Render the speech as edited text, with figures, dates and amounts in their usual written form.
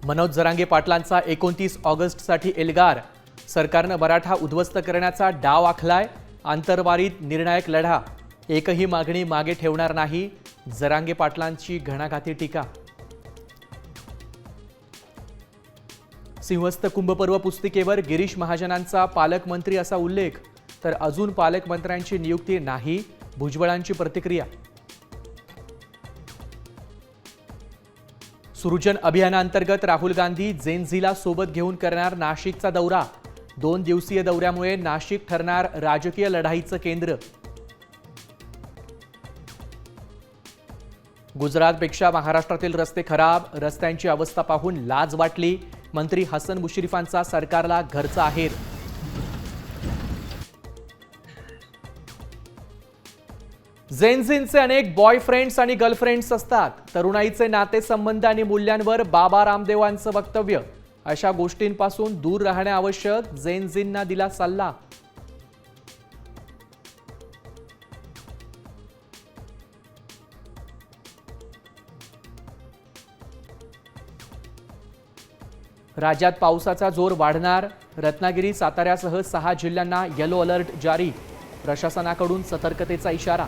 मनोज जरांगे पाटलांचा 29 ऑगस्टसाठी एल्गार. सरकारनं मराठा उद्ध्वस्त करण्याचा डाव आखलाय. आंतरवारीत निर्णायक लढा. एकही मागणी मागे ठेवणार नाही. जरांगे पाटलांची घणाघाती टीका. सिंहस्थ कुंभपर्व पुस्तिकेवर गिरीश महाजनांचा पालकमंत्री असा उल्लेख, तर अजून पालकमंत्र्यांची नियुक्ती नाही. भुजबळांची प्रतिक्रिया. सुरुजन अभियानांतर्गत राहुल गांधी जेनझीला सोबत घेऊन करणार नाशिकचा दौरा. 2 दिवसीय दौऱ्यामुळे नाशिक ठरणार राजकीय लढाईचं केंद्र. गुजरातपेक्षा महाराष्ट्रातील रस्ते खराब. रस्त्यांची अवस्था पाहून लाज वाटली. मंत्री हसन मुश्रीफांचा सरकारला घरचा आहेर. जेनझींचे अनेक बॉयफ्रेंड्स आणि गर्लफ्रेंड्स असतात. तरुणाईचे नातेसंबंध आणि मूल्यांवर बाबा रामदेवांचं वक्तव्य. अशा गोष्टींपासून दूर राहणे आवश्यक. जेनझींना दिला सल्ला. राज्यात पावसाचा जोर वाढणार. रत्नागिरी, साताऱ्यासह 6 जिल्ह्यांना येलो अलर्ट जारी. प्रशासनाकडून सतर्कतेचा इशारा.